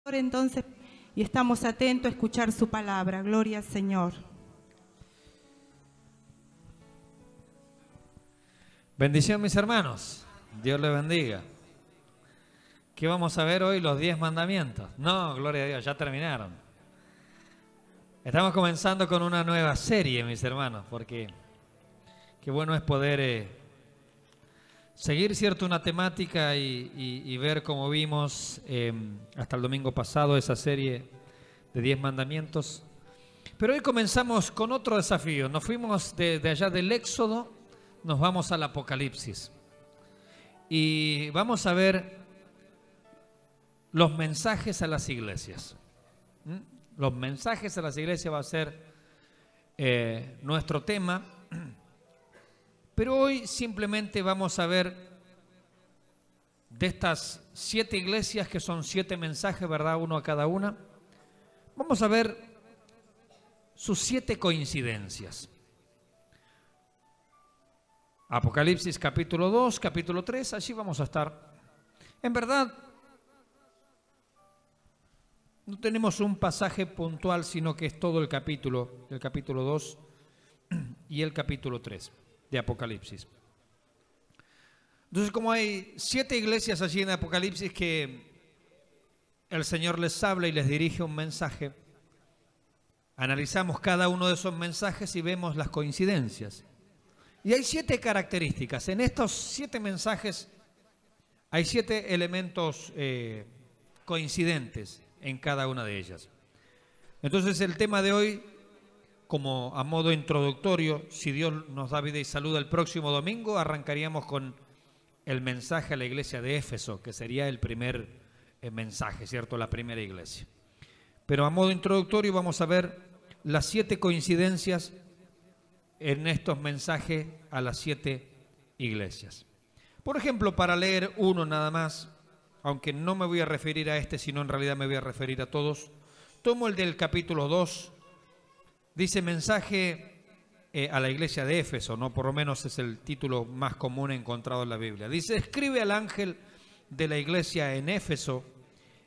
Entonces, y estamos atentos a escuchar su palabra. Gloria al Señor. Bendición, mis hermanos. Dios les bendiga. ¿Qué vamos a ver hoy? Los 10 mandamientos. No, gloria a Dios, ya terminaron. Estamos comenzando con una nueva serie, mis hermanos, porque qué bueno es poder seguir, cierto, una temática y ver, como vimos hasta el domingo pasado, esa serie de 10 mandamientos. Pero hoy comenzamos con otro desafío. Nos fuimos de allá del Éxodo, nos vamos al Apocalipsis. Y vamos a ver los mensajes a las iglesias. Los mensajes a las iglesias va a ser nuestro tema. Pero hoy simplemente vamos a ver de estas 7 iglesias, que son 7 mensajes, ¿verdad? Uno a cada una. Vamos a ver sus 7 coincidencias. Apocalipsis capítulo 2, capítulo 3, allí vamos a estar. En verdad, no tenemos un pasaje puntual, sino que es todo el capítulo 2 y el capítulo 3 de Apocalipsis. Entonces, como hay 7 iglesias allí en Apocalipsis que el Señor les habla y les dirige un mensaje, analizamos cada uno de esos mensajes y vemos las coincidencias. Y hay 7 características. En estos 7 mensajes hay 7 elementos coincidentes en cada una de ellas. Entonces, el tema de hoy, como a modo introductorio, si Dios nos da vida y salud, el próximo domingo arrancaríamos con el mensaje a la iglesia de Éfeso, que sería el primer mensaje, ¿cierto? La primera iglesia. Pero a modo introductorio vamos a ver las 7 coincidencias en estos mensajes a las 7 iglesias. Por ejemplo, para leer uno nada más, aunque no me voy a referir a este, sino en realidad me voy a referir a todos, tomo el del capítulo 2, dice mensaje a la iglesia de Éfeso, ¿no? Por lo menos es el título más común encontrado en la Biblia. Dice: escribe al ángel de la iglesia en Éfeso,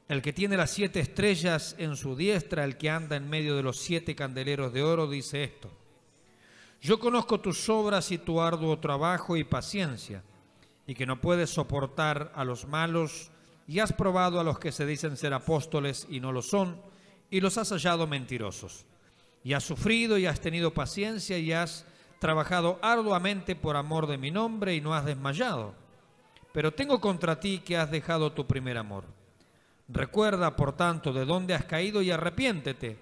el que tiene las 7 estrellas en su diestra, el que anda en medio de los 7 candeleros de oro, dice esto: yo conozco tus obras y tu arduo trabajo y paciencia, y que no puedes soportar a los malos, y has probado a los que se dicen ser apóstoles y no lo son, y los has hallado mentirosos. Y has sufrido y has tenido paciencia y has trabajado arduamente por amor de mi nombre y no has desmayado. Pero tengo contra ti que has dejado tu primer amor. Recuerda, por tanto, de dónde has caído y arrepiéntete,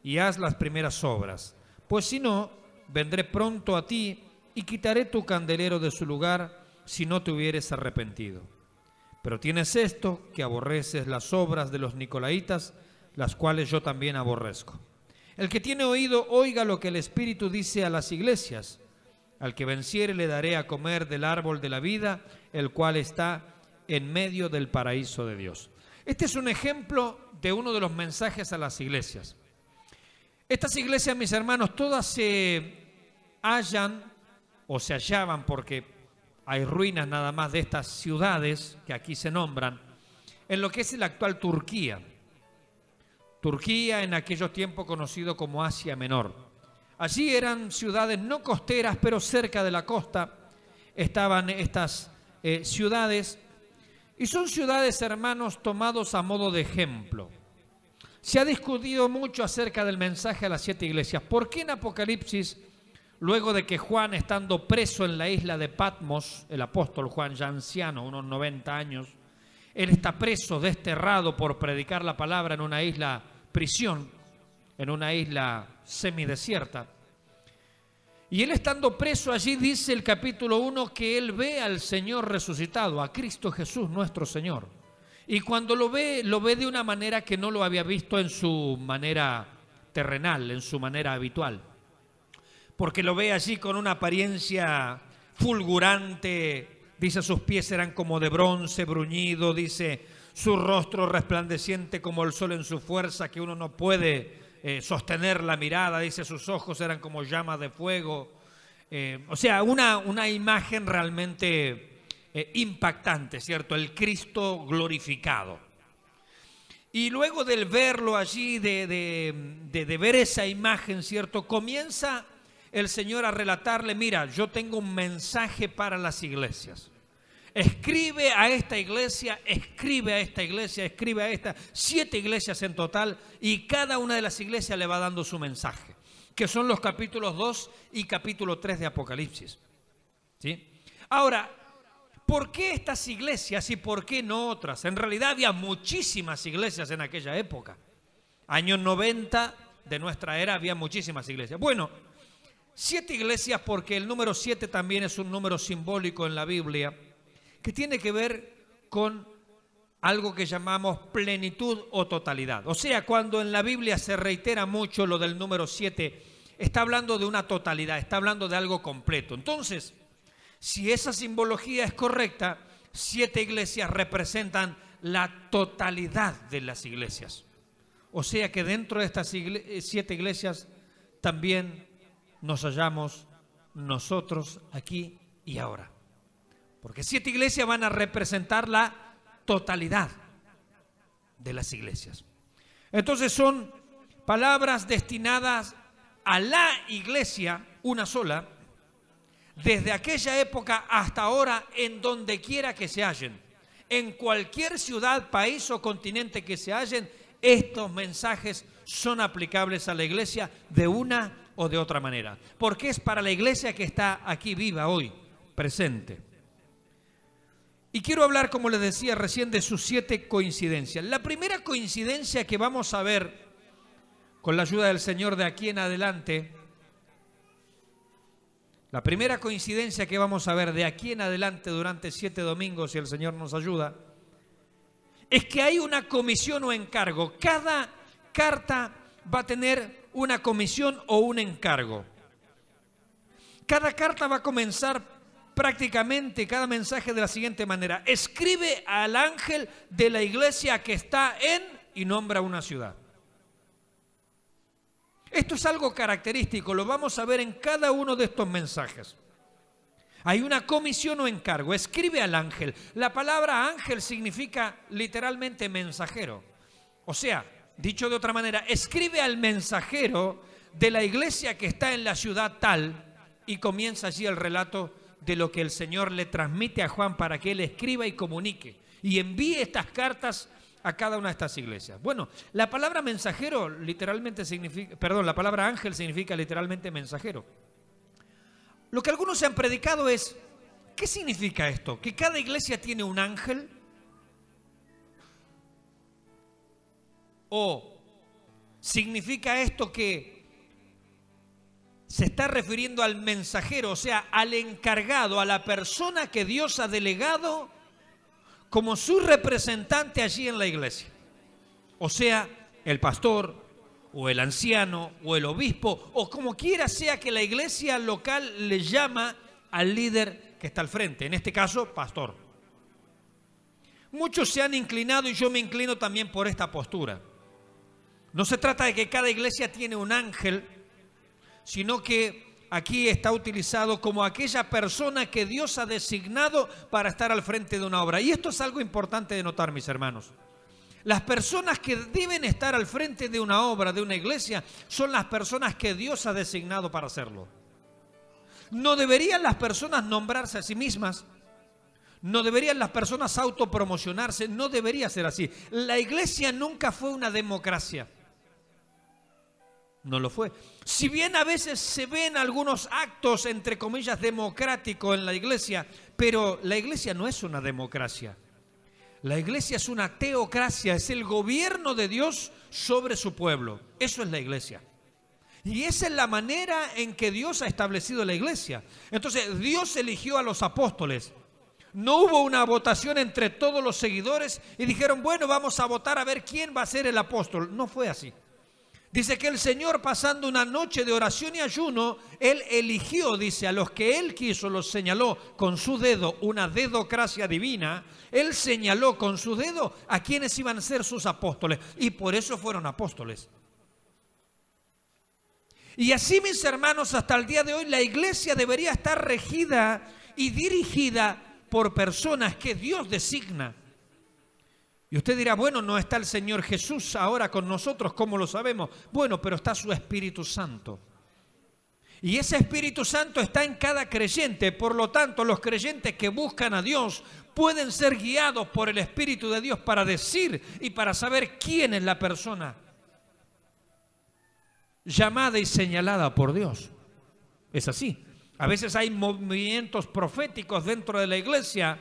y haz las primeras obras. Pues si no, vendré pronto a ti y quitaré tu candelero de su lugar si no te hubieres arrepentido. Pero tienes esto, que aborreces las obras de los nicolaitas, las cuales yo también aborrezco. El que tiene oído, oiga lo que el Espíritu dice a las iglesias. Al que venciere le daré a comer del árbol de la vida, el cual está en medio del paraíso de Dios. Este es un ejemplo de uno de los mensajes a las iglesias. Estas iglesias, mis hermanos, todas se hallan o se hallaban, porque hay ruinas nada más de estas ciudades que aquí se nombran, en lo que es la actual Turquía. Turquía, en aquellos tiempos conocido como Asia Menor. Allí eran ciudades no costeras, pero cerca de la costa estaban estas ciudades, y son ciudades, hermanos, tomados a modo de ejemplo. Se ha discutido mucho acerca del mensaje a las 7 iglesias. ¿Por qué en Apocalipsis, luego de que Juan, estando preso en la isla de Patmos, el apóstol Juan, ya anciano, unos 90 años, él está preso, desterrado por predicar la palabra en una isla prisión, en una isla semidesierta? Y él, estando preso allí, dice el capítulo 1 que él ve al Señor resucitado, a Cristo Jesús nuestro Señor. Y cuando lo ve de una manera que no lo había visto en su manera terrenal, en su manera habitual. Porque lo ve allí con una apariencia fulgurante, dice sus pies eran como de bronce bruñido, dice su rostro resplandeciente como el sol en su fuerza, que uno no puede sostener la mirada, dice sus ojos eran como llamas de fuego. O sea, una imagen realmente impactante, ¿cierto? El Cristo glorificado. Y luego del verlo allí, de ver esa imagen, ¿cierto? Comienza el Señor a relatarle, mira, yo tengo un mensaje para las iglesias. Escribe a esta iglesia, escribe a esta iglesia, escribe a esta, 7 iglesias en total, y cada una de las iglesias le va dando su mensaje, que son los capítulos 2 y capítulo 3 de Apocalipsis. ¿Sí? Ahora, ¿por qué estas iglesias y por qué no otras? En realidad había muchísimas iglesias en aquella época. Años 90 de nuestra era había muchísimas iglesias. Bueno, 7 iglesias porque el número 7 también es un número simbólico en la Biblia, que tiene que ver con algo que llamamos plenitud o totalidad. O sea, cuando en la Biblia se reitera mucho lo del número 7, está hablando de una totalidad, está hablando de algo completo. Entonces, si esa simbología es correcta, 7 iglesias representan la totalidad de las iglesias. O sea que dentro de estas 7 iglesias también nos hallamos nosotros aquí y ahora. Porque 7 iglesias van a representar la totalidad de las iglesias. Entonces son palabras destinadas a la iglesia, una sola, desde aquella época hasta ahora, en donde quiera que se hallen. En cualquier ciudad, país o continente que se hallen, estos mensajes son aplicables a la iglesia de una o de otra manera. Porque es para la iglesia que está aquí viva hoy, presente. Y quiero hablar, como les decía recién, de sus 7 coincidencias. La primera coincidencia que vamos a ver, con la ayuda del Señor de aquí en adelante, la primera coincidencia que vamos a ver de aquí en adelante durante 7 domingos, si el Señor nos ayuda, es que hay una comisión o encargo. Cada carta va a tener una comisión o un encargo. Cada carta va a comenzar prácticamente cada mensaje de la siguiente manera: escribe al ángel de la iglesia que está en, y nombra una ciudad. Esto es algo característico, lo vamos a ver en cada uno de estos mensajes. Hay una comisión o encargo, escribe al ángel. La palabra ángel significa literalmente mensajero. O sea, dicho de otra manera, escribe al mensajero de la iglesia que está en la ciudad tal, y comienza allí el relato de lo que el Señor le transmite a Juan para que él escriba y comunique y envíe estas cartas a cada una de estas iglesias. Bueno, la palabra mensajero literalmente significa, la palabra ángel significa literalmente mensajero. Lo que algunos se han predicado es, ¿qué significa esto? ¿Que cada iglesia tiene un ángel? ¿O significa esto que se está refiriendo al mensajero, o sea, al encargado, a la persona que Dios ha delegado como su representante allí en la iglesia? O sea, el pastor, o el anciano, o el obispo, o como quiera sea que la iglesia local le llama al líder que está al frente, en este caso, pastor. Muchos se han inclinado, y yo me inclino también por esta postura. No se trata de que cada iglesia tiene un ángel, sino que aquí está utilizado como aquella persona que Dios ha designado para estar al frente de una obra. Y esto es algo importante de notar, mis hermanos. Las personas que deben estar al frente de una obra, de una iglesia, son las personas que Dios ha designado para hacerlo. No deberían las personas nombrarse a sí mismas, no deberían las personas autopromocionarse, no debería ser así. La iglesia nunca fue una democracia. No lo fue. Si bien a veces se ven algunos actos, entre comillas, democráticos en la iglesia, pero la iglesia no es una democracia. La iglesia es una teocracia, es el gobierno de Dios sobre su pueblo. Eso es la iglesia. Y esa es la manera en que Dios ha establecido la iglesia. Entonces, Dios eligió a los apóstoles. No hubo una votación entre todos los seguidores y dijeron, bueno, vamos a votar a ver quién va a ser el apóstol. No fue así. Dice que el Señor, pasando una noche de oración y ayuno, Él eligió, dice, a los que Él quiso, los señaló con su dedo, una dedocracia divina. Él señaló con su dedo a quienes iban a ser sus apóstoles, y por eso fueron apóstoles. Y así, mis hermanos, hasta el día de hoy, la iglesia debería estar regida y dirigida por personas que Dios designa. Y usted dirá, bueno, no está el Señor Jesús ahora con nosotros, ¿cómo lo sabemos? Bueno, pero está su Espíritu Santo. Y ese Espíritu Santo está en cada creyente. Por lo tanto, los creyentes que buscan a Dios pueden ser guiados por el Espíritu de Dios para decir y para saber quién es la persona llamada y señalada por Dios. Es así. A veces hay movimientos proféticos dentro de la iglesia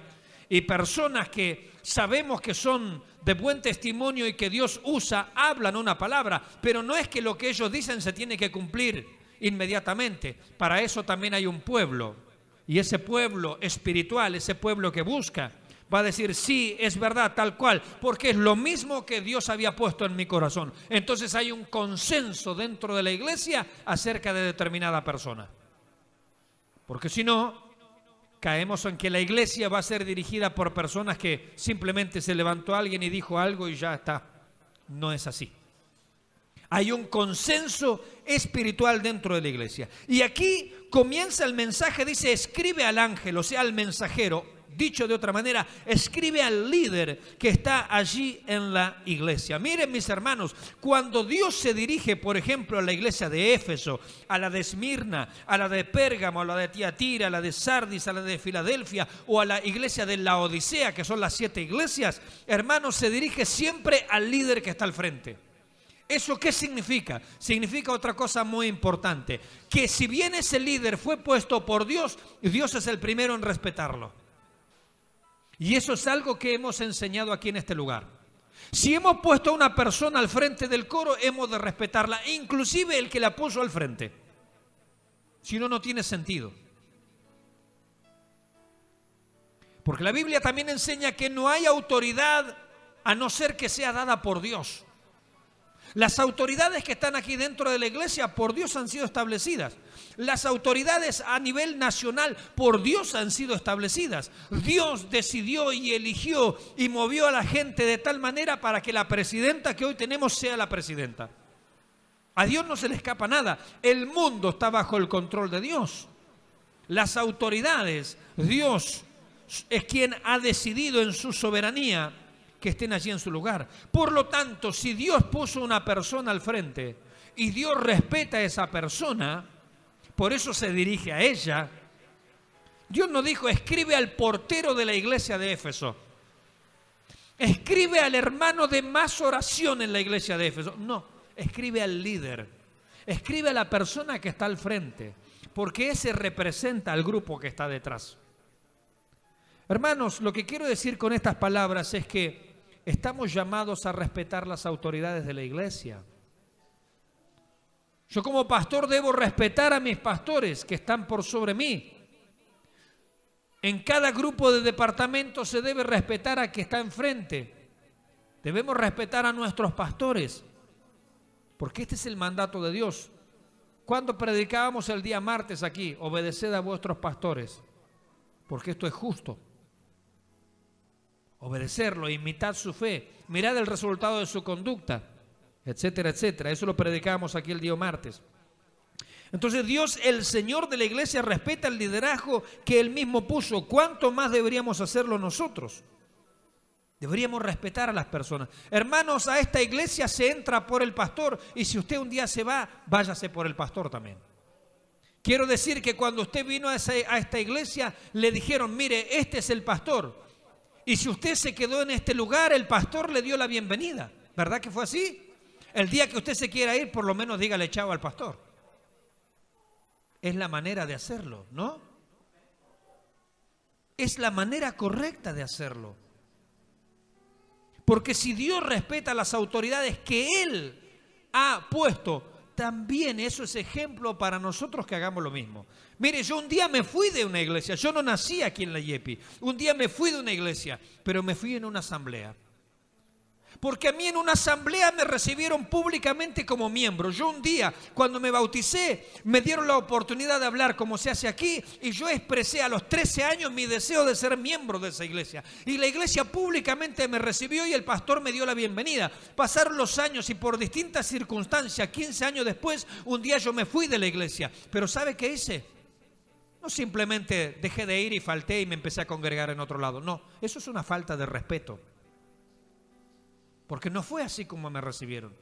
y personas que sabemos que son de buen testimonio y que Dios usa, hablan una palabra, pero no es que lo que ellos dicen se tiene que cumplir inmediatamente. Para eso también hay un pueblo, y ese pueblo espiritual, ese pueblo que busca, va a decir, sí, es verdad, tal cual, porque es lo mismo que Dios había puesto en mi corazón. Entonces hay un consenso dentro de la iglesia acerca de determinada persona. Porque si no, caemos en que la iglesia va a ser dirigida por personas que simplemente se levantó alguien y dijo algo y ya está. No es así. Hay un consenso espiritual dentro de la iglesia. Y aquí comienza el mensaje, dice, escribe al ángel, o sea, al mensajero. Dicho de otra manera, escribe al líder que está allí en la iglesia. Miren, mis hermanos, cuando Dios se dirige, por ejemplo, a la iglesia de Éfeso, a la de Esmirna, a la de Pérgamo, a la de Tiatira, a la de Sardis, a la de Filadelfia o a la iglesia de Laodicea, que son las 7 iglesias, hermanos, se dirige siempre al líder que está al frente. ¿Eso qué significa? Significa otra cosa muy importante, que si bien ese líder fue puesto por Dios, Dios es el primero en respetarlo. Y eso es algo que hemos enseñado aquí en este lugar. Si hemos puesto a una persona al frente del coro, hemos de respetarla, inclusive el que la puso al frente. Si no, no tiene sentido. Porque la Biblia también enseña que no hay autoridad a no ser que sea dada por Dios. Las autoridades que están aquí dentro de la iglesia por Dios han sido establecidas. Las autoridades a nivel nacional por Dios han sido establecidas. Dios decidió y eligió y movió a la gente de tal manera para que la presidenta que hoy tenemos sea la presidenta. A Dios no se le escapa nada. El mundo está bajo el control de Dios. Las autoridades, Dios es quien ha decidido en su soberanía que estén allí en su lugar. Por lo tanto, si Dios puso una persona al frente y Dios respeta a esa persona, por eso se dirige a ella. Dios no dijo, escribe al portero de la iglesia de Éfeso, escribe al hermano de más oración en la iglesia de Éfeso. No, escribe al líder, escribe a la persona que está al frente, porque ese representa al grupo que está detrás. Hermanos, lo que quiero decir con estas palabras es que estamos llamados a respetar las autoridades de la iglesia. Yo como pastor debo respetar a mis pastores que están por sobre mí. En cada grupo de departamento se debe respetar a que está enfrente. Debemos respetar a nuestros pastores, porque este es el mandato de Dios. Cuando predicábamos el día martes aquí, obedeced a vuestros pastores, porque esto es justo. Obedecerlo, imitad su fe, mirad el resultado de su conducta, etcétera, etcétera. Eso lo predicamos aquí el día martes. Entonces Dios, el Señor de la iglesia, respeta el liderazgo que Él mismo puso. ¿Cuánto más deberíamos hacerlo nosotros? Deberíamos respetar a las personas. Hermanos, a esta iglesia se entra por el pastor, y si usted un día se va, váyase por el pastor también. Quiero decir que cuando usted vino a esta iglesia, le dijeron, mire, este es el pastor. Y si usted se quedó en este lugar, el pastor le dio la bienvenida. ¿Verdad que fue así? El día que usted se quiera ir, por lo menos dígale chao al pastor. Es la manera de hacerlo, ¿no? Es la manera correcta de hacerlo. Porque si Dios respeta las autoridades que Él ha puesto, también eso es ejemplo para nosotros que hagamos lo mismo. Mire, yo un día me fui de una iglesia, yo no nací aquí en la YEPI, un día me fui de una iglesia, pero me fui en una asamblea. Porque a mí en una asamblea me recibieron públicamente como miembro. Yo un día, cuando me bauticé, me dieron la oportunidad de hablar como se hace aquí, y yo expresé a los 13 años mi deseo de ser miembro de esa iglesia. Y la iglesia públicamente me recibió y el pastor me dio la bienvenida. Pasaron los años y por distintas circunstancias, 15 años después, un día yo me fui de la iglesia. Pero ¿sabe qué hice? No simplemente dejé de ir y falté y me empecé a congregar en otro lado. No, eso es una falta de respeto. porque no fue así como me recibieron,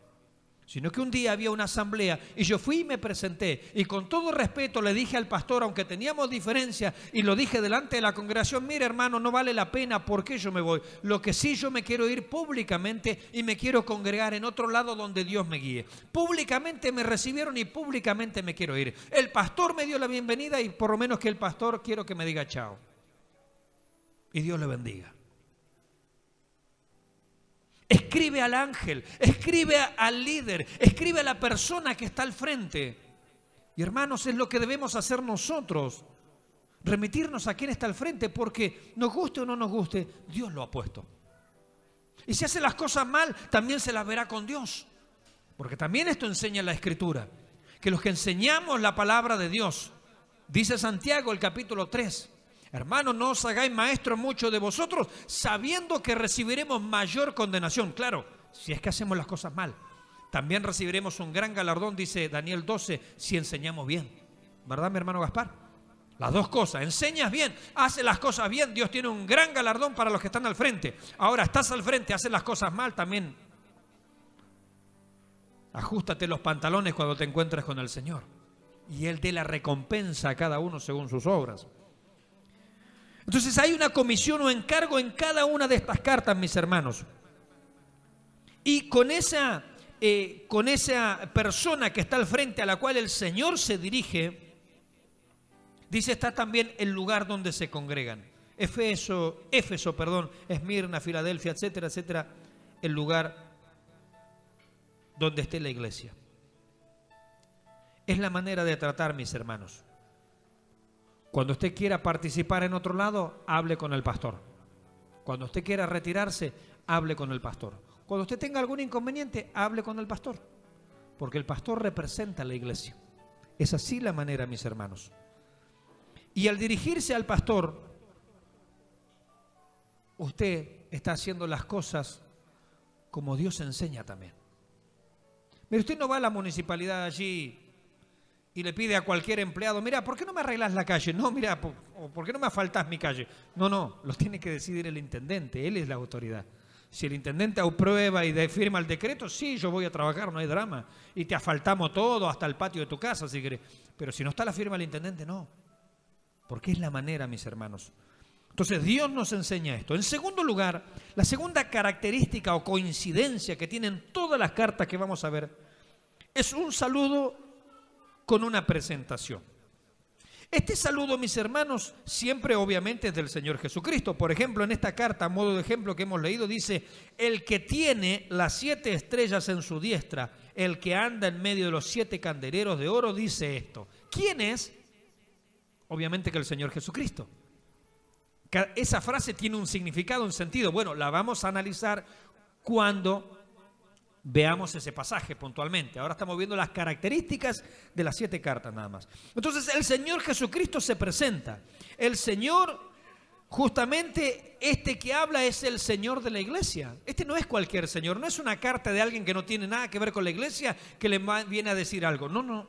sino que un día había una asamblea y yo fui y me presenté y con todo respeto le dije al pastor, aunque teníamos diferencia, y lo dije delante de la congregación: mire, hermano, no vale la pena, ¿por qué yo me voy? Lo que sí, yo me quiero ir públicamente y me quiero congregar en otro lado donde Dios me guíe. Públicamente me recibieron y públicamente me quiero ir. El pastor me dio la bienvenida y por lo menos que el pastor quiero que me diga chao. Y Dios le bendiga. Escribe al ángel, escribe al líder, escribe a la persona que está al frente. Y hermanos, es lo que debemos hacer nosotros. Remitirnos a quien está al frente, porque nos guste o no nos guste, Dios lo ha puesto. Y si hace las cosas mal, también se las verá con Dios. Porque también esto enseña la Escritura, que los que enseñamos la palabra de Dios, dice Santiago el capítulo 3, hermanos, no os hagáis maestros muchos de vosotros, sabiendo que recibiremos mayor condenación. Claro, si es que hacemos las cosas mal. También recibiremos un gran galardón, dice Daniel 12, si enseñamos bien. ¿Verdad, mi hermano Gaspar? Las dos cosas, enseñas bien, haces las cosas bien, Dios tiene un gran galardón para los que están al frente. Ahora, estás al frente, haces las cosas mal, también ajústate los pantalones cuando te encuentres con el Señor. Y Él dé la recompensa a cada uno según sus obras. Entonces hay una comisión o encargo en cada una de estas cartas, mis hermanos. Y con esa persona que está al frente, a la cual el Señor se dirige, dice, está también el lugar donde se congregan. Éfeso, Esmirna, Filadelfia, etcétera, etcétera, el lugar donde esté la iglesia. Es la manera de tratar, mis hermanos. Cuando usted quiera participar en otro lado, hable con el pastor. Cuando usted quiera retirarse, hable con el pastor. Cuando usted tenga algún inconveniente, hable con el pastor. Porque el pastor representa a la iglesia. Es así la manera, mis hermanos. Y al dirigirse al pastor, usted está haciendo las cosas como Dios enseña también. Mire, usted no va a la municipalidad allí y le pide a cualquier empleado: mira, ¿por qué no me arreglas la calle? No, mira, ¿por qué no me asfaltás mi calle? No, lo tiene que decidir el intendente, él es la autoridad. Si el intendente aprueba y firma el decreto, sí, yo voy a trabajar, no hay drama. Y te asfaltamos todo, hasta el patio de tu casa, si querés. Pero si no está la firma del intendente, no. Porque es la manera, mis hermanos. Entonces Dios nos enseña esto. En segundo lugar, la segunda característica o coincidencia que tienen todas las cartas que vamos a ver es un saludo con una presentación. Este saludo, mis hermanos, siempre obviamente es del Señor Jesucristo. Por ejemplo, en esta carta, a modo de ejemplo que hemos leído, dice: el que tiene las 7 estrellas en su diestra, el que anda en medio de los 7 candeleros de oro, dice esto. ¿Quién es? Obviamente que el Señor Jesucristo. Esa frase tiene un significado, un sentido. Bueno, la vamos a analizar cuando veamos ese pasaje puntualmente. Ahora estamos viendo las características de las 7 cartas nada más. Entonces el Señor Jesucristo se presenta. El Señor, justamente este que habla, es el Señor de la iglesia. Este no es cualquier Señor, no es una carta de alguien que no tiene nada que ver con la iglesia que le viene a decir algo. No.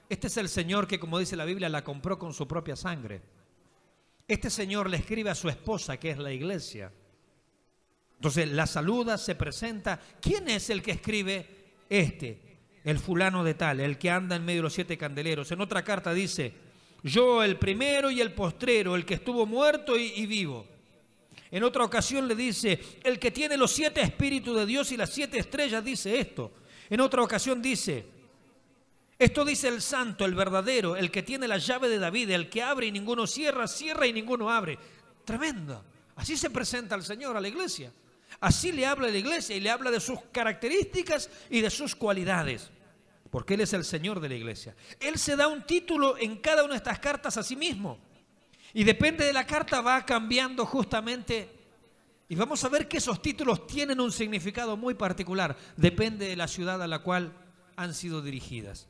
Este es el Señor que, como dice la Biblia, la compró con su propia sangre. Este Señor le escribe a su esposa, que es la iglesia. Entonces la saluda, se presenta. ¿Quién es el que escribe? El fulano de tal, el que anda en medio de los 7 candeleros. En otra carta dice: yo, el primero y el postrero, el que estuvo muerto y vivo. En otra ocasión le dice: el que tiene los 7 espíritus de Dios y las 7 estrellas, dice esto. En otra ocasión dice: esto dice el santo, el verdadero, el que tiene la llave de David, el que abre y ninguno cierra, cierra y ninguno abre. Tremendo. Así se presenta el Señor a la iglesia. Así le habla a la iglesia y le habla de sus características y de sus cualidades. Porque Él es el Señor de la iglesia. Él se da un título en cada una de estas cartas a sí mismo. Y depende de la carta va cambiando justamente. Y vamos a ver que esos títulos tienen un significado muy particular. Depende de la ciudad a la cual han sido dirigidas.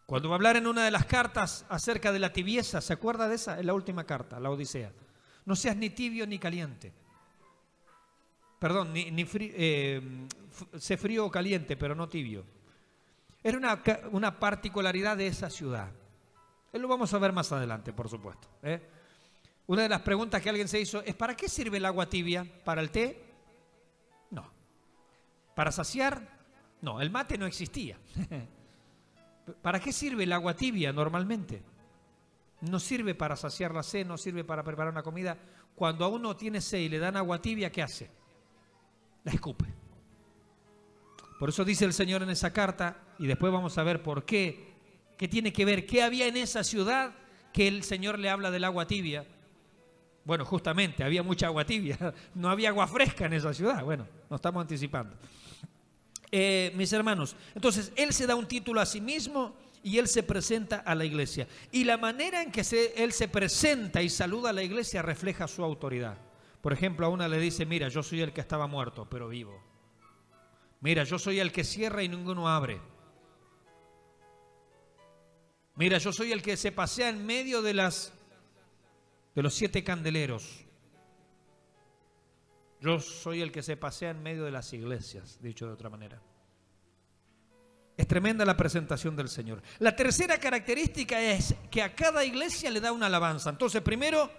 Cuando va a hablar en una de las cartas acerca de la tibieza, ¿se acuerda de esa? En la última carta, la Odisea. No seas ni tibio ni caliente. Perdón, sé frío o caliente, pero no tibio. Era una particularidad de esa ciudad. Lo vamos a ver más adelante, por supuesto. Una de las preguntas que alguien se hizo es: ¿para qué sirve el agua tibia? ¿Para el té? ¿Para saciar? No, el mate no existía. ¿Para qué sirve el agua tibia normalmente? No sirve para saciar la sed, no sirve para preparar una comida. Cuando a uno tiene sed y le dan agua tibia, ¿qué hace? La escupe. Por eso dice el Señor en esa carta, y después vamos a ver por qué, qué tiene que ver, qué había en esa ciudad que el Señor le habla del agua tibia. Bueno, justamente, había mucha agua tibia, no había agua fresca en esa ciudad. Bueno, nos estamos anticipando. Mis hermanos, entonces Él se da un título a sí mismo y Él se presenta a la iglesia. Y la manera en que Él se presenta y saluda a la iglesia refleja su autoridad. Por ejemplo, a una le dice, mira, yo soy el que estaba muerto, pero vivo. Mira, yo soy el que cierra y ninguno abre. Mira, yo soy el que se pasea en medio de los 7 candeleros. Yo soy el que se pasea en medio de las iglesias, dicho de otra manera. Es tremenda la presentación del Señor. La tercera característica es que a cada iglesia le da una alabanza. Entonces, primero,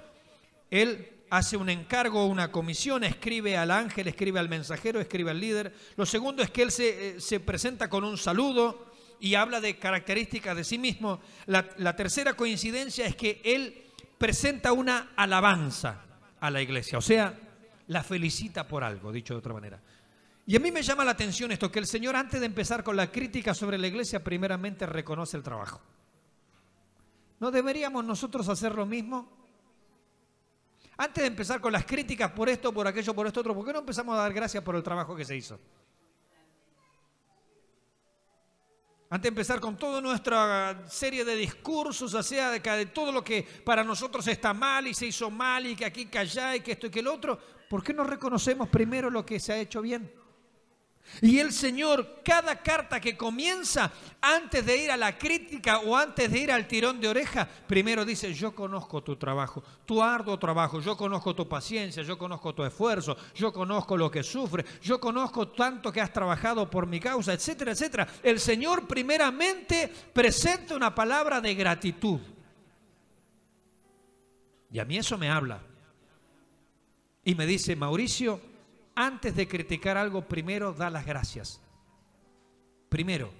Él hace un encargo, una comisión, escribe al ángel, escribe al mensajero, escribe al líder. Lo segundo es que Él se presenta con un saludo y habla de características de sí mismo. La tercera coincidencia es que Él presenta una alabanza a la iglesia, o sea, la felicita por algo, dicho de otra manera. Y a mí me llama la atención esto, que el Señor, antes de empezar con la crítica sobre la iglesia, primeramente reconoce el trabajo. ¿No deberíamos nosotros hacer lo mismo? Antes de empezar con las críticas por esto, por aquello, por esto otro, ¿por qué no empezamos a dar gracias por el trabajo que se hizo? Antes de empezar con toda nuestra serie de discursos acerca de todo lo que para nosotros está mal y se hizo mal y que aquí, que allá y que esto y que el otro, ¿por qué no reconocemos primero lo que se ha hecho bien? Y el Señor, cada carta que comienza, antes de ir a la crítica o antes de ir al tirón de oreja, primero dice, yo conozco tu trabajo, tu arduo trabajo, yo conozco tu paciencia, yo conozco tu esfuerzo, yo conozco lo que sufres, yo conozco tanto que has trabajado por mi causa, etcétera, etcétera. El Señor primeramente presenta una palabra de gratitud. Y a mí eso me habla. Y me dice, Mauricio, antes de criticar algo, primero da las gracias. Primero,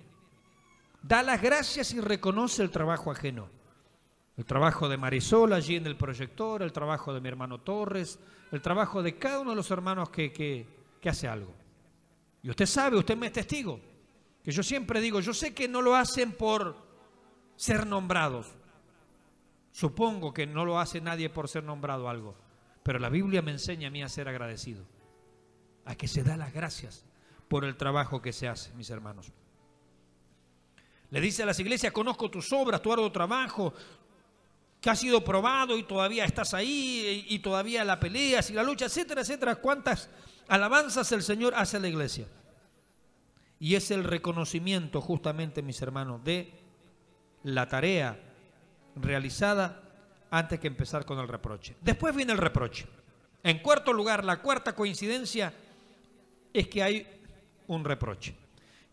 da las gracias y reconoce el trabajo ajeno. El trabajo de Marisol allí en el proyector, el trabajo de mi hermano Torres, el trabajo de cada uno de los hermanos que hace algo. Y usted sabe, usted me es testigo, que yo siempre digo, yo sé que no lo hacen por ser nombrados. Supongo que no lo hace nadie por ser nombrado algo. Pero la Biblia me enseña a mí a ser agradecido. A que se da las gracias por el trabajo que se hace, mis hermanos. Le dice a las iglesias, conozco tus obras, tu arduo trabajo, que has sido probado y todavía estás ahí y todavía la peleas y la lucha, etcétera, etcétera. Cuántas alabanzas el Señor hace a la iglesia. Y es el reconocimiento justamente, mis hermanos, de la tarea realizada antes que empezar con el reproche. Después viene el reproche. En cuarto lugar, la cuarta coincidencia es que hay un reproche.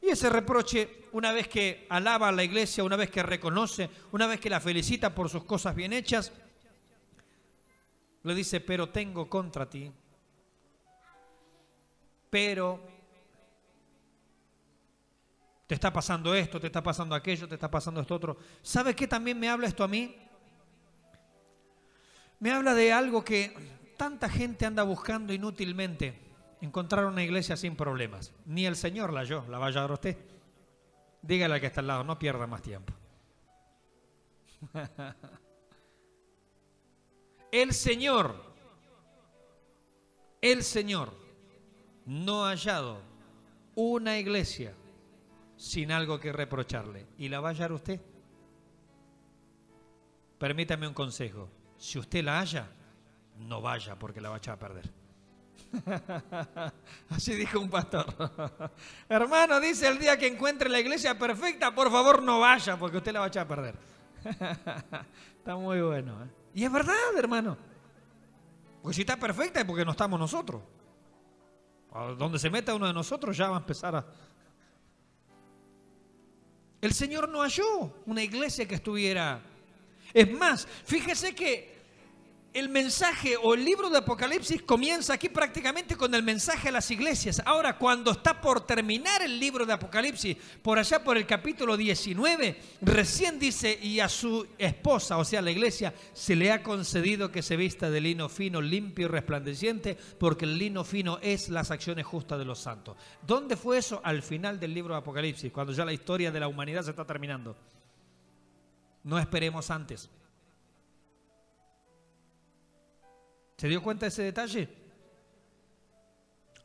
Y ese reproche, una vez que alaba a la iglesia, una vez que reconoce, una vez que la felicita por sus cosas bien hechas, le dice, pero tengo contra ti, pero te está pasando esto, te está pasando aquello, te está pasando esto otro. ¿Sabe qué también me habla esto a mí? Me habla de algo que tanta gente anda buscando inútilmente. Encontrar una iglesia sin problemas. Ni el Señor la halló, la va a hallar usted. Dígale al que está al lado, no pierda más tiempo. El Señor no ha hallado una iglesia sin algo que reprocharle. ¿Y la va a hallar usted? Permítame un consejo. Si usted la halla, no vaya porque la va a echar a perder. Así dijo un pastor. Hermano, dice, el día que encuentre la iglesia perfecta, por favor no vaya porque usted la va a echar a perder. Está muy bueno, ¿eh? Y es verdad, hermano. Porque si está perfecta es porque no estamos nosotros. Donde se meta uno de nosotros ya va a empezar a... El Señor no halló una iglesia que estuviera... Es más, fíjese que el mensaje o el libro de Apocalipsis comienza aquí prácticamente con el mensaje a las iglesias. Ahora, cuando está por terminar el libro de Apocalipsis, por allá por el capítulo 19, recién dice, y a su esposa, o sea, la iglesia, se le ha concedido que se vista de lino fino, limpio y resplandeciente, porque el lino fino es las acciones justas de los santos. ¿Dónde fue eso? Al final del libro de Apocalipsis, cuando ya la historia de la humanidad se está terminando. No esperemos antes. ¿Se dio cuenta de ese detalle?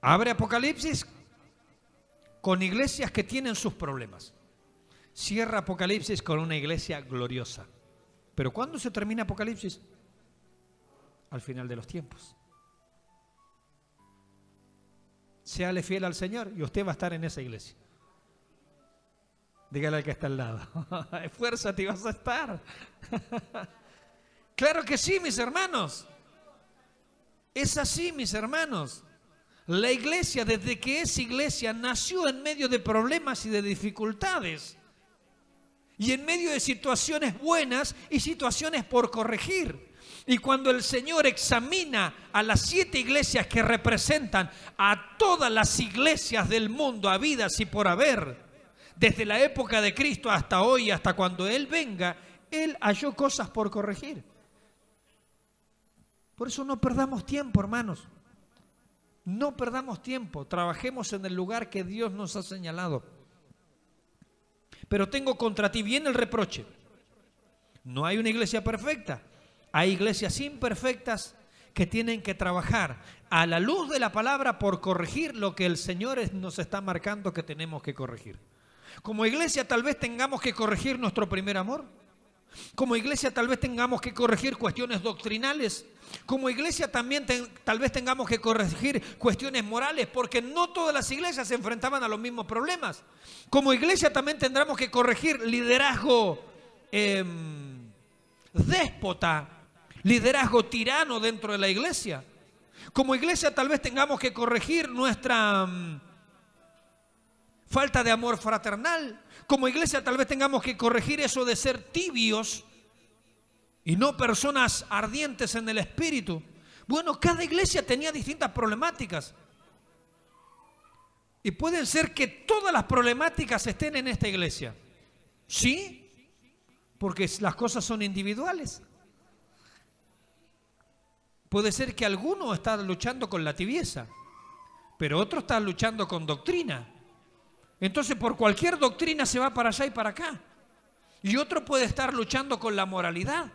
Abre Apocalipsis con iglesias que tienen sus problemas. Cierra Apocalipsis con una iglesia gloriosa. ¿Pero cuándo se termina Apocalipsis? Al final de los tiempos. Séale fiel al Señor y usted va a estar en esa iglesia. Dígale al que está al lado. Esfuérzate y vas a estar. Claro que sí, mis hermanos. Es así, mis hermanos. La iglesia, desde que es iglesia, nació en medio de problemas y de dificultades. Y en medio de situaciones buenas y situaciones por corregir. Y cuando el Señor examina a las 7 iglesias que representan a todas las iglesias del mundo, habidas y por haber, desde la época de Cristo hasta hoy, hasta cuando Él venga, Él halló cosas por corregir. Por eso no perdamos tiempo, hermanos. No perdamos tiempo. Trabajemos en el lugar que Dios nos ha señalado. Pero tengo contra ti, viene el reproche. No hay una iglesia perfecta. Hay iglesias imperfectas que tienen que trabajar a la luz de la palabra por corregir lo que el Señor nos está marcando que tenemos que corregir. Como iglesia tal vez tengamos que corregir nuestro primer amor. Como iglesia tal vez tengamos que corregir cuestiones doctrinales. Como iglesia también tal vez tengamos que corregir cuestiones morales, porque no todas las iglesias se enfrentaban a los mismos problemas. Como iglesia también tendremos que corregir liderazgo déspota, liderazgo tirano dentro de la iglesia. Como iglesia tal vez tengamos que corregir nuestra falta de amor fraternal. Como iglesia tal vez tengamos que corregir eso de ser tibios y no personas ardientes en el espíritu. Bueno, cada iglesia tenía distintas problemáticas. Y pueden ser que todas las problemáticas estén en esta iglesia. ¿Sí? Porque las cosas son individuales. Puede ser que alguno está luchando con la tibieza, pero otro está luchando con doctrina. Entonces por cualquier doctrina se va para allá y para acá. Y otro puede estar luchando con la moralidad.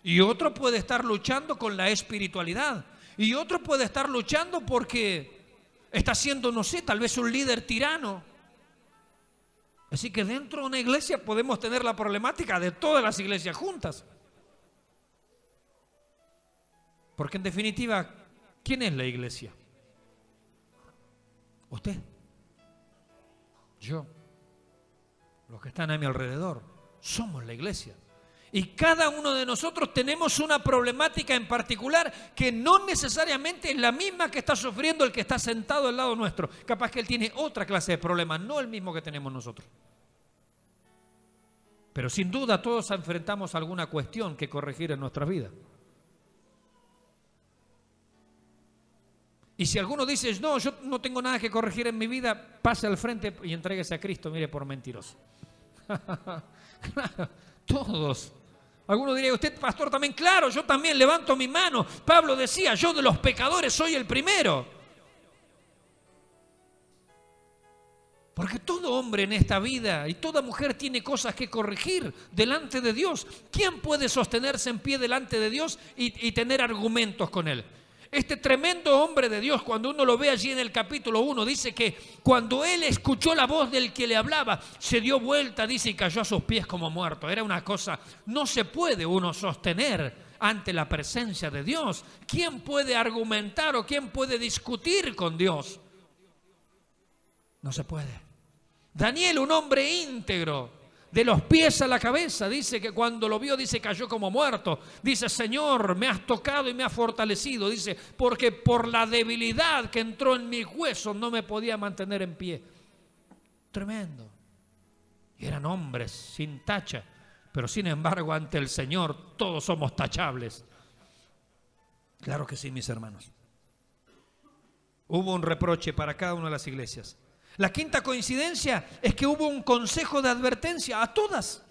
Y otro puede estar luchando con la espiritualidad. Y otro puede estar luchando porque está siendo, no sé, tal vez un líder tirano. Así que dentro de una iglesia podemos tener la problemática de todas las iglesias juntas. Porque en definitiva, ¿quién es la iglesia? Usted. Yo. Los que están a mi alrededor. Somos la iglesia. Y cada uno de nosotros tenemos una problemática en particular que no necesariamente es la misma que está sufriendo el que está sentado al lado nuestro. Capaz que él tiene otra clase de problemas, no el mismo que tenemos nosotros. Pero sin duda todos enfrentamos alguna cuestión que corregir en nuestra vida. Y si alguno dice, no, yo no tengo nada que corregir en mi vida, pase al frente y entréguese a Cristo, mire, por mentiroso. Claro, todos. Alguno diría, usted pastor también, claro, yo también levanto mi mano. Pablo decía, yo de los pecadores soy el primero. Porque todo hombre en esta vida y toda mujer tiene cosas que corregir delante de Dios. ¿Quién puede sostenerse en pie delante de Dios y tener argumentos con Él? Este tremendo hombre de Dios, cuando uno lo ve allí en el capítulo 1, dice que cuando él escuchó la voz del que le hablaba, se dio vuelta, dice, y cayó a sus pies como muerto. Era una cosa, no se puede uno sostener ante la presencia de Dios. ¿Quién puede argumentar o quién puede discutir con Dios? No se puede. Daniel, un hombre íntegro, de los pies a la cabeza, dice que cuando lo vio, dice, cayó como muerto. Dice, Señor, me has tocado y me has fortalecido. Dice, porque por la debilidad que entró en mis huesos no me podía mantener en pie. Tremendo. Y eran hombres sin tacha, pero sin embargo ante el Señor todos somos tachables. Claro que sí, mis hermanos. Hubo un reproche para cada una de las iglesias. La quinta coincidencia es que hubo un consejo de advertencia a todas.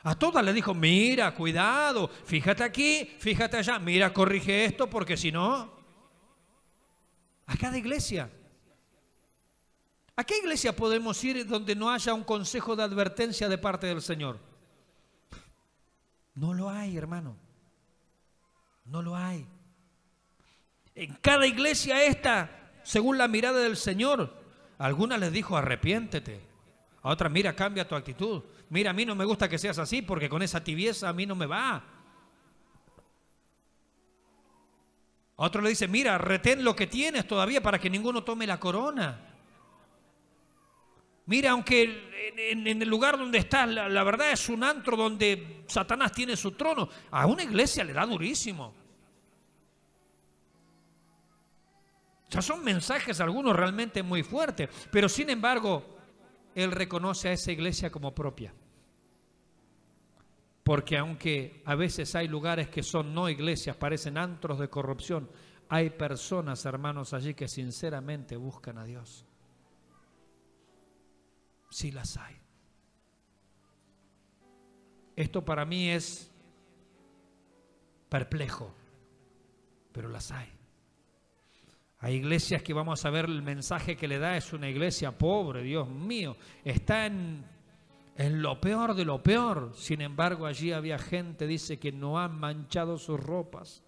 A todas le dijo, mira, cuidado, fíjate aquí, fíjate allá, mira, corrige esto porque si no... A cada iglesia. ¿A qué iglesia podemos ir donde no haya un consejo de advertencia de parte del Señor? No lo hay, hermano. No lo hay. En cada iglesia esta, según la mirada del Señor, a algunas les dijo arrepiéntete. A otras, mira, cambia tu actitud. Mira, a mí no me gusta que seas así porque con esa tibieza a mí no me va. A otro le dice, mira, retén lo que tienes todavía para que ninguno tome la corona. Mira, aunque en el lugar donde estás, la verdad es un antro donde Satanás tiene su trono, a una iglesia le da durísimo. O sea, son mensajes algunos realmente muy fuertes, pero sin embargo, él reconoce a esa iglesia como propia. Porque aunque a veces hay lugares que son no iglesias, parecen antros de corrupción, hay personas, hermanos, allí que sinceramente buscan a Dios. Sí las hay. Esto para mí es perplejo, pero las hay. Hay iglesias que vamos a ver el mensaje que le da, es una iglesia pobre, Dios mío, está en lo peor de lo peor. Sin embargo, allí había gente, dice, que no han manchado sus ropas.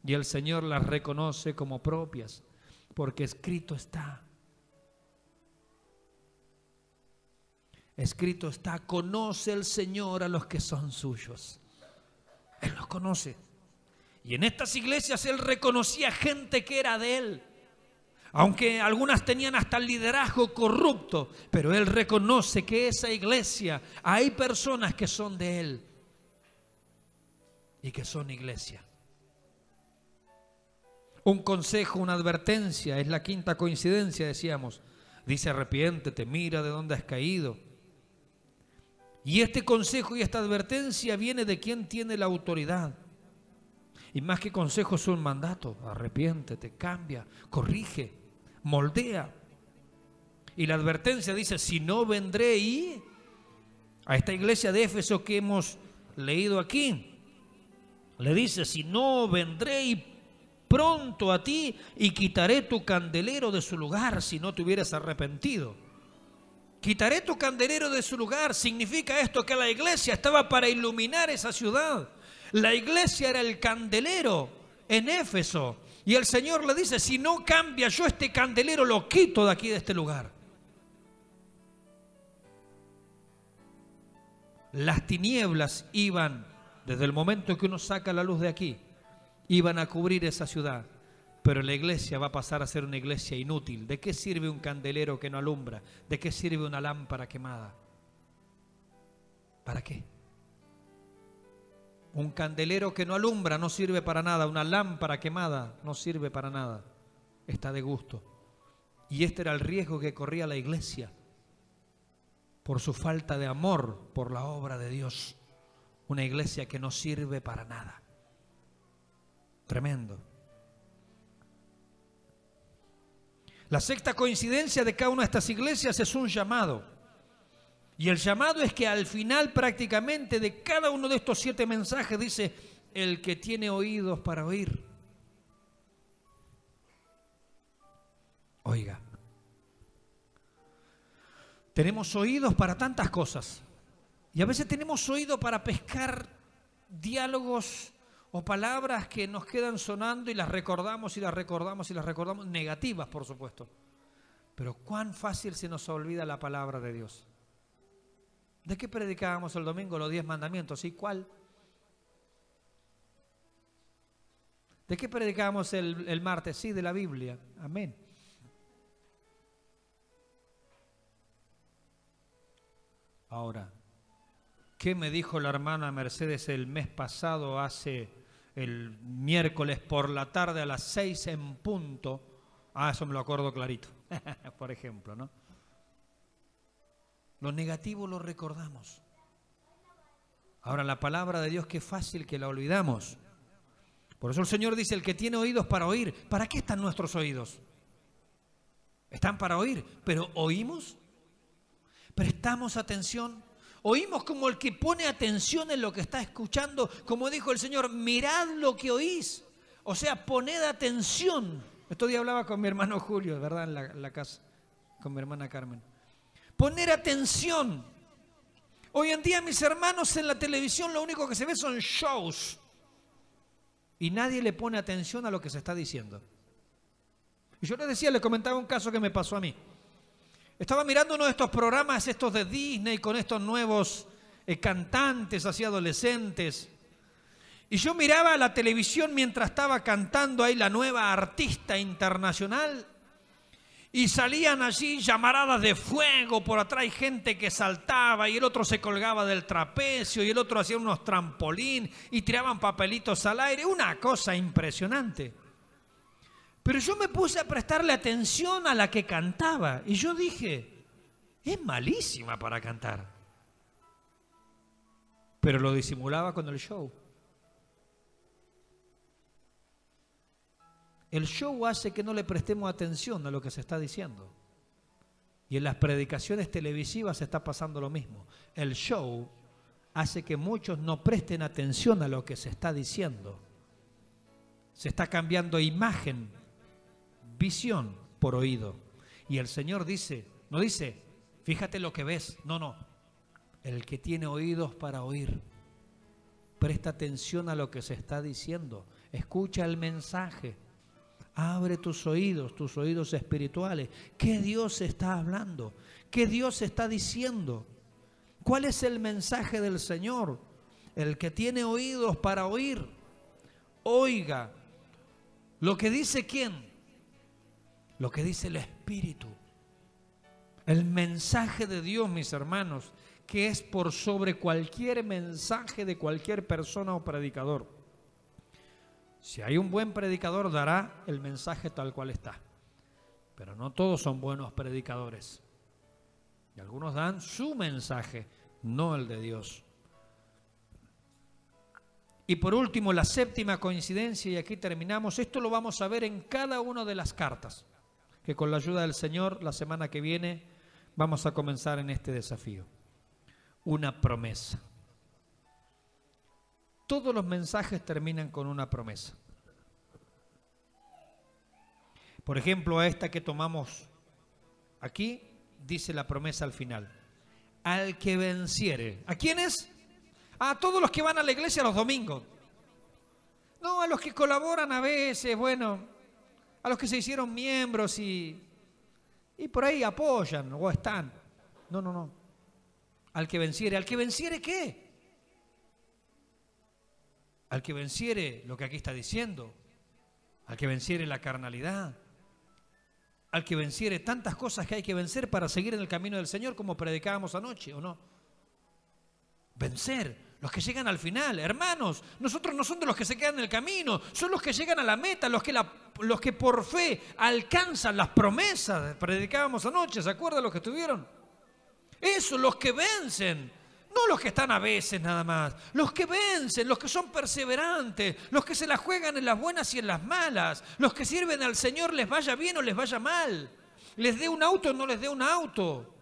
Y el Señor las reconoce como propias, porque escrito está. Escrito está, conoce el Señor a los que son suyos. Él los conoce. Y en estas iglesias Él reconocía gente que era de Él. Aunque algunas tenían hasta el liderazgo corrupto, pero Él reconoce que esa iglesia, hay personas que son de Él y que son iglesia. Un consejo, una advertencia, es la quinta coincidencia, decíamos. Dice, arrepiéntete, mira de dónde has caído. Y este consejo y esta advertencia viene de quien tiene la autoridad. Y más que consejo es un mandato. Arrepiéntete, cambia, corrige, moldea. Y la advertencia dice, si no vendré y... A esta iglesia de Éfeso que hemos leído aquí, le dice, si no vendré y pronto a ti y quitaré tu candelero de su lugar si no te hubieras arrepentido. Quitaré tu candelero de su lugar. Significa esto que la iglesia estaba para iluminar esa ciudad. La iglesia era el candelero en Éfeso. Y el Señor le dice, si no cambia, yo este candelero lo quito de aquí, de este lugar. Las tinieblas iban, desde el momento que uno saca la luz de aquí, iban a cubrir esa ciudad. Pero la iglesia va a pasar a ser una iglesia inútil. ¿De qué sirve un candelero que no alumbra? ¿De qué sirve una lámpara quemada? ¿Para qué? Un candelero que no alumbra no sirve para nada. Una lámpara quemada no sirve para nada. Está de gusto. Y este era el riesgo que corría la iglesia por su falta de amor por la obra de Dios. Una iglesia que no sirve para nada. Tremendo. La sexta coincidencia de cada una de estas iglesias es un llamado. Y el llamado es que al final prácticamente de cada uno de estos 7 mensajes dice, el que tiene oídos para oír, oiga. Tenemos oídos para tantas cosas. Y a veces tenemos oído para pescar diálogos o palabras que nos quedan sonando y las recordamos y las recordamos y las recordamos, negativas por supuesto. Pero cuán fácil se nos olvida la palabra de Dios. ¿De qué predicábamos el domingo? Los 10 mandamientos. ¿Y cuál? ¿De qué predicábamos el martes? Sí, de la Biblia. Amén. Ahora, ¿qué me dijo la hermana Mercedes el mes pasado, el miércoles por la tarde a las 6 en punto? Ah, eso me lo acuerdo clarito, por ejemplo, ¿no? Lo negativo lo recordamos. Ahora, la palabra de Dios, qué fácil que la olvidamos. Por eso el Señor dice, el que tiene oídos para oír. ¿Para qué están nuestros oídos? Están para oír, pero ¿oímos? ¿Prestamos atención? Oímos como el que pone atención en lo que está escuchando, como dijo el Señor, mirad lo que oís. O sea, poned atención. Estos días hablaba con mi hermano Julio, ¿verdad? En la casa, con mi hermana Carmen. Poner atención. Hoy en día, mis hermanos, en la televisión lo único que se ve son shows. Y nadie le pone atención a lo que se está diciendo. Y yo les decía, les comentaba un caso que me pasó a mí. Estaba mirando uno de estos programas, estos de Disney, con estos nuevos cantantes, así adolescentes. Y yo miraba la televisión mientras estaba cantando ahí la nueva artista internacional. Y salían allí llamaradas de fuego, por atrás hay gente que saltaba y el otro se colgaba del trapecio y el otro hacía unos trampolín y tiraban papelitos al aire. Una cosa impresionante. Pero yo me puse a prestarle atención a la que cantaba y yo dije, es malísima para cantar. Pero lo disimulaba con el show. El show hace que no le prestemos atención a lo que se está diciendo. Y en las predicaciones televisivas se está pasando lo mismo. El show hace que muchos no presten atención a lo que se está diciendo. Se está cambiando imagen, visión por oído. Y el Señor dice, no dice, fíjate lo que ves. No, no. El que tiene oídos para oír, presta atención a lo que se está diciendo. Escucha el mensaje. Abre tus oídos espirituales. ¿Qué Dios está hablando? ¿Qué Dios está diciendo? ¿Cuál es el mensaje del Señor? El que tiene oídos para oír, oiga. ¿Lo que dice quién? Lo que dice el Espíritu. El mensaje de Dios, mis hermanos, que es por sobre cualquier mensaje de cualquier persona o predicador. Si hay un buen predicador, dará el mensaje tal cual está. Pero no todos son buenos predicadores. Y algunos dan su mensaje, no el de Dios. Y por último, la séptima coincidencia, y aquí terminamos. Esto lo vamos a ver en cada una de las cartas, que con la ayuda del Señor, la semana que viene, vamos a comenzar en este desafío. Una promesa. Todos los mensajes terminan con una promesa. Por ejemplo, a esta que tomamos aquí, dice la promesa al final. Al que venciere. ¿A quiénes? A todos los que van a la iglesia los domingos. No, a los que colaboran a veces, bueno, a los que se hicieron miembros y por ahí apoyan o están. No, no, no. Al que venciere. ¿Al que venciere qué? Al que venciere lo que aquí está diciendo, al que venciere la carnalidad, al que venciere tantas cosas que hay que vencer para seguir en el camino del Señor, como predicábamos anoche, ¿o no? Vencer, los que llegan al final. Hermanos, nosotros no son de los que se quedan en el camino, son los que llegan a la meta, los que por fe alcanzan las promesas. Predicábamos anoche, ¿se acuerdan los que estuvieron? Eso, los que vencen. No los que están a veces nada más, los que vencen, los que son perseverantes, los que se la juegan en las buenas y en las malas, los que sirven al Señor les vaya bien o les vaya mal, les dé un auto o no les dé un auto.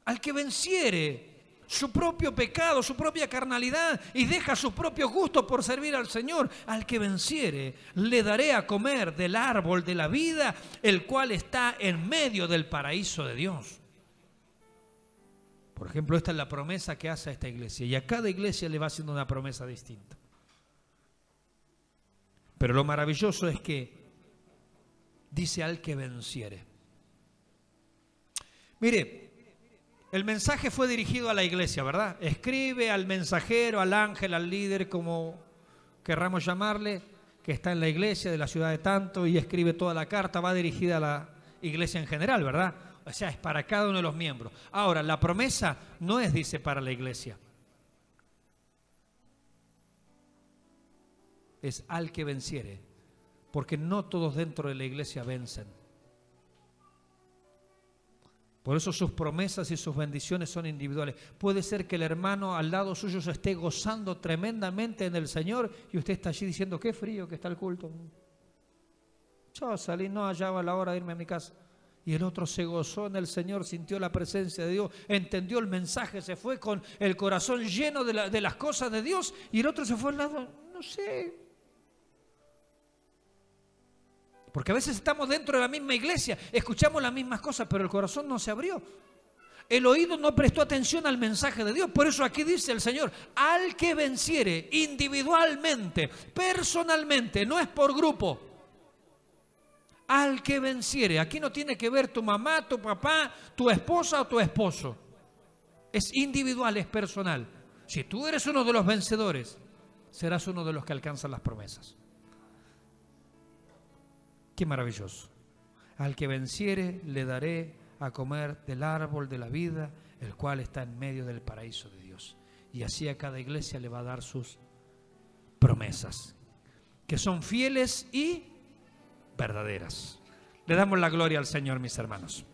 Al que venciere su propio pecado, su propia carnalidad y deja sus propios gustos por servir al Señor, al que venciere le daré a comer del árbol de la vida, el cual está en medio del paraíso de Dios. Por ejemplo, esta es la promesa que hace a esta iglesia. Y a cada iglesia le va haciendo una promesa distinta. Pero lo maravilloso es que dice al que venciere. Mire, el mensaje fue dirigido a la iglesia, ¿verdad? Escribe al mensajero, al ángel, al líder, como querramos llamarle, que está en la iglesia de la ciudad de tanto y escribe toda la carta. Va dirigida a la iglesia en general, ¿verdad? O sea, es para cada uno de los miembros. Ahora, la promesa no es, dice, para la iglesia. Es al que venciere. Porque no todos dentro de la iglesia vencen. Por eso sus promesas y sus bendiciones son individuales. Puede ser que el hermano al lado suyo se esté gozando tremendamente en el Señor y usted está allí diciendo, qué frío que está el culto. Yo salí, no hallaba la hora de irme a mi casa. Y el otro se gozó en el Señor, sintió la presencia de Dios, entendió el mensaje, se fue con el corazón lleno de las cosas de Dios, y el otro se fue al lado, no sé. Porque a veces estamos dentro de la misma iglesia, escuchamos las mismas cosas, pero el corazón no se abrió. El oído no prestó atención al mensaje de Dios. Por eso aquí dice el Señor, al que venciere individualmente, personalmente, no es por grupo. Al que venciere, aquí no tiene que ver tu mamá, tu papá, tu esposa o tu esposo. Es individual, es personal. Si tú eres uno de los vencedores, serás uno de los que alcanzan las promesas. Qué maravilloso. Al que venciere le daré a comer del árbol de la vida, el cual está en medio del paraíso de Dios. Y así a cada iglesia le va a dar sus promesas, que son fieles y verdaderas. Le damos la gloria al Señor, mis hermanos.